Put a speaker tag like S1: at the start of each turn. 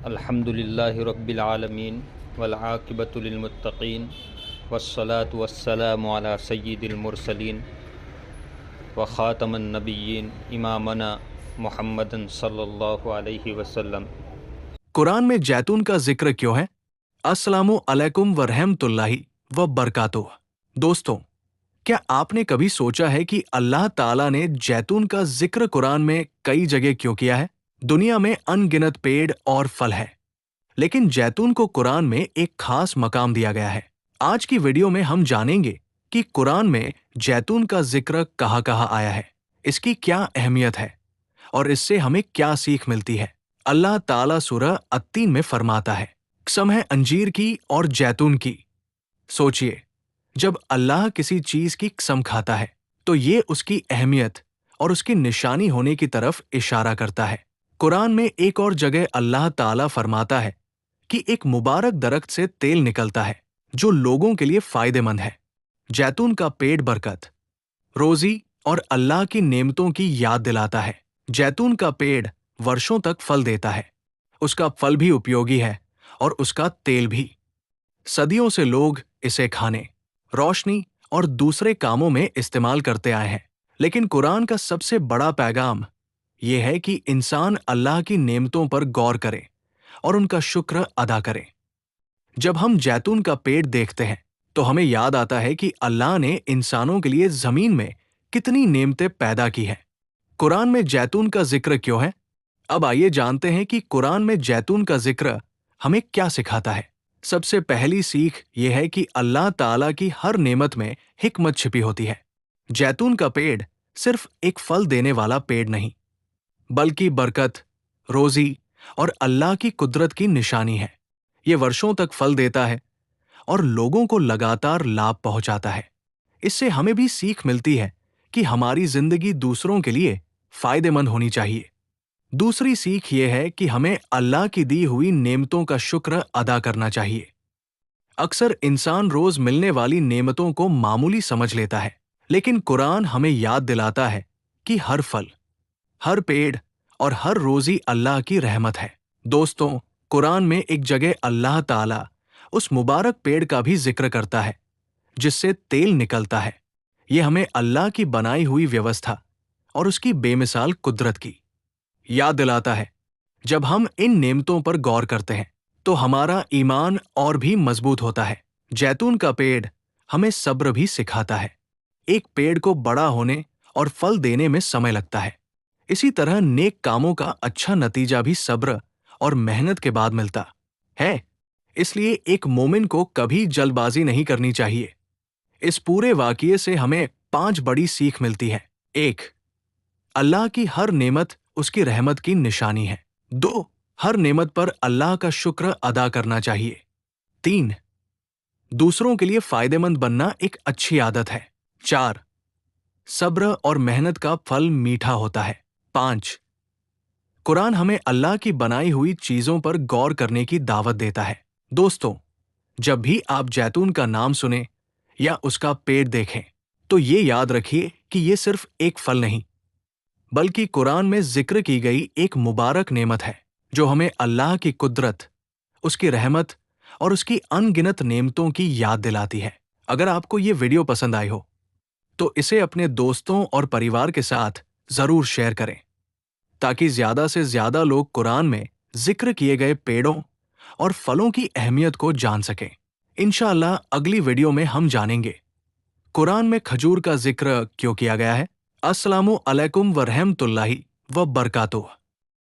S1: الحمد للہ رب العالمین والعاقبۃ للمتقین والصلاة والسلام علی سید المرسلین وخاتم النبیین امامنا محمد صلی اللہ علیہ وسلم۔
S2: قرآن میں جیتون کا ذکر کیوں ہے؟ السلام علیکم ورحمۃ اللہ وبرکاتہ۔ دوستوں، کیا آپ نے کبھی سوچا ہے کہ اللہ تعالیٰ نے جیتون کا ذکر قرآن میں کئی جگہ کیوں کیا ہے؟ دنیا میں ان گنت پیڑ اور پھل ہے، لیکن جیتون کو قرآن میں ایک خاص مقام دیا گیا ہے۔ آج کی ویڈیو میں ہم جانیں گے کہ قرآن میں جیتون کا ذکر کہاں کہاں آیا ہے، اس کی کیا اہمیت ہے اور اس سے ہمیں کیا سیکھ ملتی ہے۔ اللہ تعالیٰ سورہ التین میں فرماتا ہے، قسم ہے انجیر کی اور جیتون کی۔ سوچئے، جب اللہ کسی چیز کی قسم کھاتا ہے تو یہ اس کی اہمیت اور اس کی نشانی ہونے کی طرف اشارہ کرتا ہے۔ قرآن میں ایک اور جگہ اللہ تعالیٰ فرماتا ہے کہ ایک مبارک درخت سے تیل نکلتا ہے جو لوگوں کے لیے فائدہ مند ہے۔ جیتون کا پیڑ برکت، روزی اور اللہ کی نعمتوں کی یاد دلاتا ہے۔ جیتون کا پیڑ ورشوں تک پھل دیتا ہے، اس کا پھل بھی اپیوگی ہے اور اس کا تیل بھی۔ صدیوں سے لوگ اسے کھانے، روشنی اور دوسرے کاموں میں استعمال کرتے آئے ہیں، لیکن قرآن کا سب سے بڑا پیغام یہ ہے کہ انسان اللہ کی نعمتوں پر غور کرے اور ان کا شکر ادا کرے۔ جب ہم جیتون کا پیڑ دیکھتے ہیں تو ہمیں یاد آتا ہے کہ اللہ نے انسانوں کے لیے زمین میں کتنی نعمتیں پیدا کی ہیں۔ قرآن میں جیتون کا ذکر کیوں ہے؟ اب آئیے جانتے ہیں کہ قرآن میں جیتون کا ذکر ہمیں کیا سکھاتا ہے۔ سب سے پہلی سیکھ یہ ہے کہ اللہ تعالیٰ کی ہر نعمت میں حکمت چھپی ہوتی ہے۔ جیتون کا پیڑ صرف ایک پھل دینے والا پیڑ نہیں، بلکہ برکت، روزی اور اللہ کی قدرت کی نشانی ہے۔ یہ ورشوں تک پھل دیتا ہے اور لوگوں کو لگاتار لابھ پہنچاتا ہے۔ اس سے ہمیں بھی سیکھ ملتی ہے کہ ہماری زندگی دوسروں کے لیے فائدہ مند ہونی چاہیے۔ دوسری سیکھ یہ ہے کہ ہمیں اللہ کی دی ہوئی نعمتوں کا شکر ادا کرنا چاہیے۔ اکثر انسان روز ملنے والی نعمتوں کو معمولی سمجھ لیتا ہے، لیکن قرآن ہمیں یاد دلاتا ہے کہ ہر پھل، ہر پیڑ اور ہر روزی اللہ کی رحمت ہے۔ دوستوں، قرآن میں ایک جگہ اللہ تعالیٰ اس مبارک پیڑ کا بھی ذکر کرتا ہے جس سے تیل نکلتا ہے۔ یہ ہمیں اللہ کی بنائی ہوئی ویوستھا اور اس کی بے مثال قدرت کی یاد دلاتا ہے۔ جب ہم ان نعمتوں پر غور کرتے ہیں تو ہمارا ایمان اور بھی مضبوط ہوتا ہے۔ جیتون کا پیڑ ہمیں صبر بھی سکھاتا ہے۔ ایک پیڑ کو بڑا ہونے اور پھل دینے میں سمے لگتا ہے، اسی طرح نیک کاموں کا اچھا نتیجہ بھی صبر اور محنت کے بعد ملتا ہے۔ اس لیے ایک مومن کو کبھی جلد بازی نہیں کرنی چاہیے۔ اس پورے واقعے سے ہمیں 5 بڑی سیکھ ملتی ہے۔ 1. اللہ کی ہر نعمت اس کی رحمت کی نشانی ہے۔ 2. ہر نعمت پر اللہ کا شکر ادا کرنا چاہیے۔ 3. دوسروں کے لیے فائدہ مند بننا ایک اچھی عادت ہے۔ 4. صبر اور محنت کا پھل میٹھا ہوتا ہے۔ 5. قرآن ہمیں اللہ کی بنائی ہوئی چیزوں پر غور کرنے کی دعوت دیتا ہے۔ دوستوں، جب بھی آپ جیتون کا نام سنیں یا اس کا پیڑ دیکھیں تو یہ یاد رکھیے کہ یہ صرف ایک پھل نہیں، بلکہ قرآن میں ذکر کی گئی ایک مبارک نعمت ہے جو ہمیں اللہ کی قدرت، اس کی رحمت اور اس کی ان گنت نعمتوں کی یاد دلاتی ہے۔ اگر آپ کو یہ ویڈیو پسند آئی ہو تو اسے اپنے دوستوں اور پریوار کے ساتھ ضرور شیئر کریں تاکہ زیادہ سے زیادہ لوگ قرآن میں ذکر کیے گئے پیڑوں اور پھلوں کی اہمیت کو جان سکیں۔ انشاءاللہ اگلی ویڈیو میں ہم جانیں گے قرآن میں کھجور کا ذکر کیوں کیا گیا ہے۔ السلام علیکم ورحمۃ اللہ وبرکاتہ۔